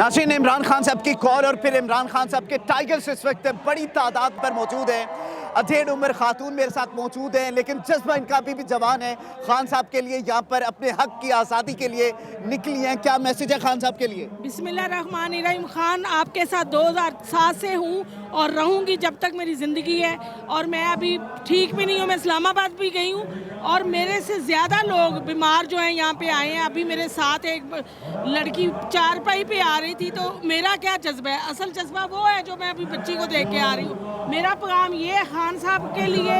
नाज़रीन, इमरान खान साहब की कॉल और फिर इमरान खान साहब के टाइगर्स इस वक्त बड़ी तादाद पर मौजूद हैं। अधेड़ उम्र खातून मेरे साथ मौजूद हैं, लेकिन जज्बा इनका अभी भी जवान है। खान साहब के लिए यहाँ पर अपने हक की आज़ादी के लिए निकली हैं। क्या मैसेज है खान साहब के लिए? बिस्मिल्लाहिर्रहमानिर्रहीम। खान, आपके साथ 2007 से हूँ और रहूँगी जब तक मेरी ज़िंदगी है। और मैं अभी ठीक भी नहीं हूँ, मैं इस्लामाबाद भी गई हूँ और मेरे से ज़्यादा लोग बीमार जो हैं यहाँ पे आए हैं। अभी मेरे साथ एक लड़की चारपाई पे आ रही थी। तो मेरा क्या जज्बा है? असल जज्बा वो है जो मैं अभी बच्ची को देख के आ रही हूँ। मेरा पैगाम ये है खान साहब के लिए,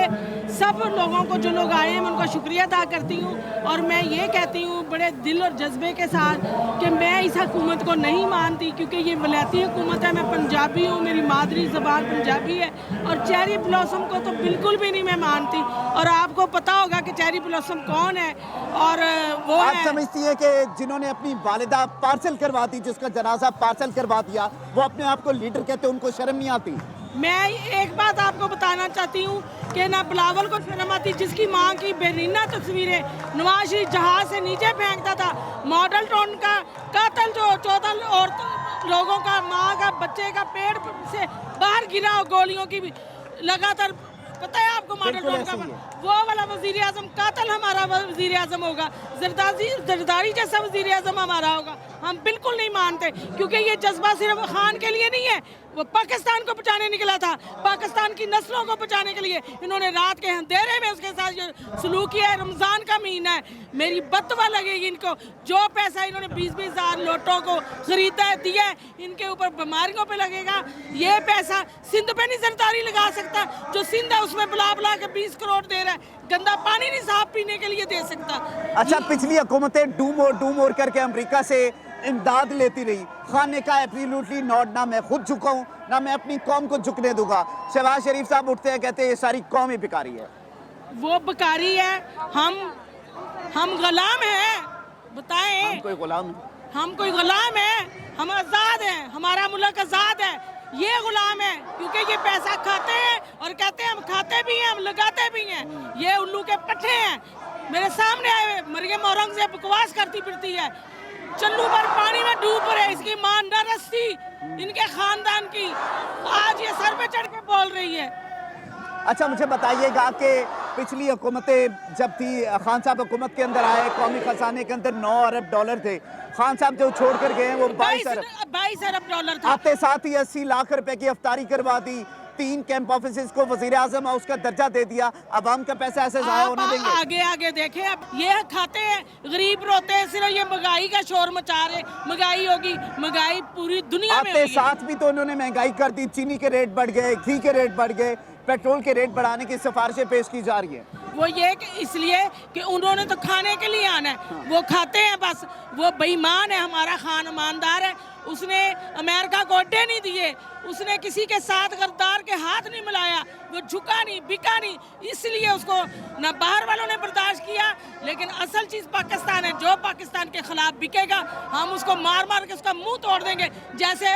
सब लोगों को जो लोग आए हैं मैं उनका शुक्रिया अदा करती हूँ। और मैं ये कहती हूँ बड़े दिल और जज्बे के साथ कि मैं इस हुकूमत को नहीं मानती, क्योंकि ये वलायती हुकूमत है। मैं पंजाबी हूँ, मेरी मादरी ज़बान पंजाबी है। और चेरी ब्लॉसम को तो बिल्कुल भी नहीं मैं मानती। और आपको पता होगा कि चेरी ब्लॉसम कौन है। और वो आप समझती हैं कि जिन्होंने अपनी वालिदा पार्सल करवा दी, जिसका जनाजा पार्सल करवा दिया, वो अपने आप को लीडर कहते हैं, उनको शर्म नहीं आती? मैं एक बात आपको बताना चाहती हूँ कि ना बिलावल को शर्म आती, जिसकी माँ की बेरीना तस्वीरें नवाज शरीफ जहाज से नीचे फेंकता था। मॉडल टाउन का कातल जो 14 और लोगों का, माँ का, बच्चे का पेड़ से बाहर गिरा गोलियों की लगातार, पता है आपको? मॉडल टाउन का वो वाला वजीर आजम कातल हमारा वजीर आजम होगा, जरदारी जैसा वजीर आजम हमारा होगा? हम बिल्कुल नहीं मानते, क्योंकि ये जज्बा सिर्फ खान के लिए नहीं है, वो पाकिस्तान को बचाने निकला था, पाकिस्तान की नस्लों को बचाने के लिए। इन्होंने रात के अंधेरे में उसके साथ जो सलूक किया है। रमज़ान का महीना है, मेरी बददुआ लगेगी इनको। जो पैसा इन्होंने 20-20 हज़ार लोटों को खरीदा है, दिया है, इनके ऊपर बीमारियों पे लगेगा। ये पैसा सिंध पे नहीं जरदारी लगा सकता। जो सिंध है उसमें बुला के 20 करोड़ दे रहा है, गंदा पानी नहीं साफ पीने के लिए दे सकता। अच्छा, पिछली हुकूमतें डूम और करके अमेरिका से इमदाद लेती रही। खान ने कहा एब्सोल्युटली नॉट, ना मैं खुद झुका हूँ ना मैं अपनी कौम को झुकने दूंगा। शहबाज शरीफ साहब उठते हैं, कहते हैं ये सारी कौम ही भिखारी है। वो भिखारी है, हम गुलाम हैं। बताएं, हम कोई गुलाम? हम कोई गुलाम है? हम आज़ाद हैं, हमारा मुल्क आज़ाद है। ये गुलाम है क्योंकि ये पैसा खाते हैं और कहते हैं हम खाते भी हैं, हम लगाते भी हैं। ये उल्लू के पट्टे हैं। मेरे सामने आए मरियम औरंगज़ेब बकवास करती फिरती है, चल्लू पर पानी में डूब रहे, इसकी मां नरस थी इनके खानदान की, आज ये सर पे चढ़ के बोल रही है। अच्छा, मुझे बताइएगा कि पिछली हुकूमतें जब थी, खान साहब हुकूमत के अंदर आए, कौमी खजाने के अंदर 9 अरब डॉलर थे। खान साहब जो छोड़ कर गए वो 22 अरब डॉलर था। आते साथ ही 80 लाख रुपए की अफ्तारी करवा दी। 3 कैंप ऑफिस को वजीर आजम उसका दर्जा दे दिया। अवाम का पैसा ऐसे जाया होने देंगे? आगे देखें, अब ये खाते हैं, गरीब रोते हैं, सिर्फ ये महंगाई का शोर मचा रहे। महंगाई होगी, महंगाई पूरी दुनिया में आते साथ भी तो उन्होंने महंगाई कर दी। चीनी के रेट बढ़ गए, घी के रेट बढ़ गए, पेट्रोल के रेट बढ़ाने की सिफारिशें पेश की जा रही है। वो ये कि इसलिए कि उन्होंने तो खाने के लिए आना है, वो खाते हैं बस। वो बेईमान है, हमारा खान ईमानदार है। उसने अमेरिका को अड्डे नहीं दिए, उसने किसी के साथ गद्दार के हाथ नहीं मिलाया, वो झुका नहीं, बिका नहीं। इसलिए उसको न बाहर वालों ने बर्दाश्त किया। लेकिन असल चीज़ पाकिस्तान है, जो पाकिस्तान के खिलाफ बिकेगा हम उसको मार मार के उसका मुंह तोड़ देंगे। जैसे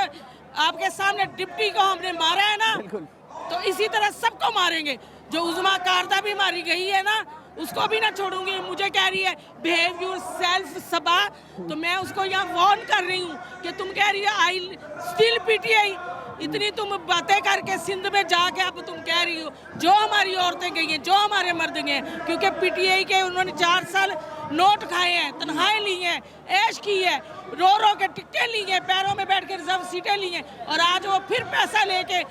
आपके सामने डिप्टी को हमने मारा है ना, तो इसी तरह सबको मारेंगे। जो उज़मा कारदा भी मारी गई है ना, उसको भी ना छोड़ूंगी। मुझे कह रही है बिहेव योर सेल्फ सबा, तो मैं उसको यहाँ वार्न कर रही हूँ कि तुम कह रही है आई स्टिल पीटीआई। इतनी तुम बातें करके सिंध में जाके अब तुम कह रही हो जो हमारी औरतें गई हैं, जो हमारे मर्द गए हैं, क्योंकि पीटीआई के उन्होंने 4 साल नोट खाए हैं, तनख्वाहें ली हैं, ऐश की है, रो के टिकटें ली हैं, पैरों में बैठ के रिजर्व सीटें ली हैं, और आज वो फिर पैसा लेके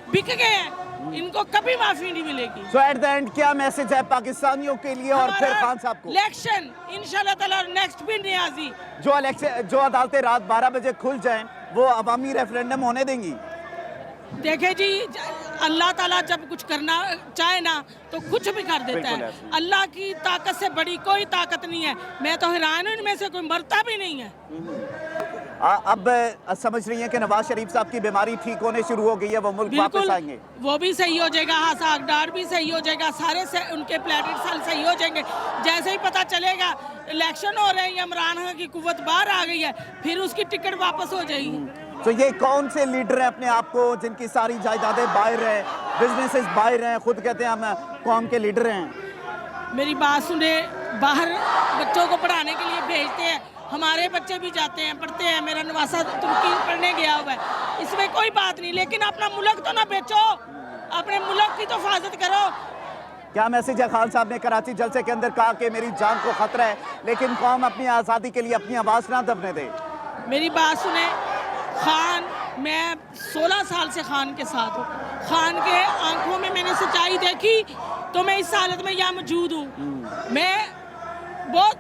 बिक गए हैं। इनको कभी माफी नहीं मिलेगी। So at the end क्या मैसेज है पाकिस्तानियों के लिए और फिर खान साहब को? इलेक्शन इंशाल्लाह ताला नेक्स्ट भी नियाजी, जो अदालतें रात 12 बजे खुल जाएं, वो अवामी रेफरेंडम होने देंगी? देखे जी, अल्लाह ताला जब कुछ करना चाहे ना तो कुछ भी कर देता है। अल्लाह की ताकत से बड़ी कोई ताकत नहीं है। मैं तो हैरान हूं, इनमें से कोई मरता भी नहीं है। अब समझ रही हैं कि नवाज शरीफ साहब की बीमारी ठीक होने शुरू हो गई है, वो मुल्क वापस आएंगे? वो भी सही हो जाएगा, हासाकडार भी सही हो जाएगा, सारे से उनके प्लेटेट सेल सही हो जाएंगे। जैसे ही पता चलेगा इलेक्शन हो रहे हैं, इमरान खान की कुव्वत बाहर आ गई है, फिर उसकी टिकट वापस हो जाएगी। तो ये कौन से लीडर हैं अपने आप को जिनकी सारी जायदादें बाहर हैं, बिजनेसेस बाहर हैं, खुद कहते हैं हम कौम के लीडर हैं? मेरी बात सुने, बाहर बच्चों को पढ़ाने के लिए भेजते हैं, हमारे बच्चे भी जाते हैं, पढ़ते हैं। मेरा नवासा तुर्की पढ़ने गया हुआ है, इसमें कोई बात नहीं, लेकिन अपना मुल्क तो ना बेचो, अपने मुल्क की तो हिफाजत करो। क्या मैसेज है? खान साहब ने कराची जलसे के अंदर कहा कि मेरी जान को खतरा है, लेकिन कौम अपनी आज़ादी के लिए अपनी आवाज़ ना दबने दे। मेरी बात सुने, खान, मैं 16 साल से खान के साथ हूँ। खान के आंखों में मैंने सच्चाई देखी तो मैं इस हालत में यहाँ मौजूद हूँ। मैं बहुत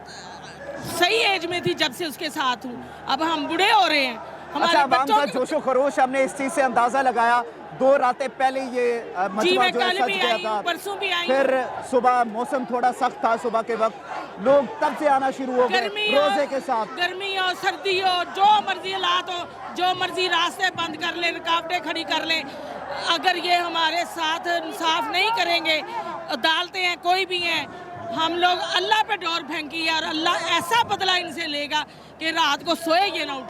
सही एज में थी जब से उसके साथ हूँ, अब हम बूढ़े हो रहे हैं। अच्छा, आवाम का जोशो खरोश हमने इस चीज़ से अंदाज़ा लगाया। 2 रातें पहले ये जी, मजमा मैं जो है कल सज भी गया आई, था, परसों भी आई। फिर सुबह मौसम थोड़ा सख्त था, सुबह के वक्त लोग तब से आना शुरू हो गए रोजे के साथ। गर्मी हो, सर्दी हो, जो मर्जी हालात हो, जो मर्जी रास्ते बंद कर ले, रुकावटें खड़ी कर ले, अगर ये हमारे साथ इंसाफ नहीं करेंगे, अदालतें हैं, कोई भी हैं, हम लोग अल्लाह पे डोर फेंकी है और अल्लाह ऐसा बदला इनसे लेगा कि रात को सोए ये ना उठे।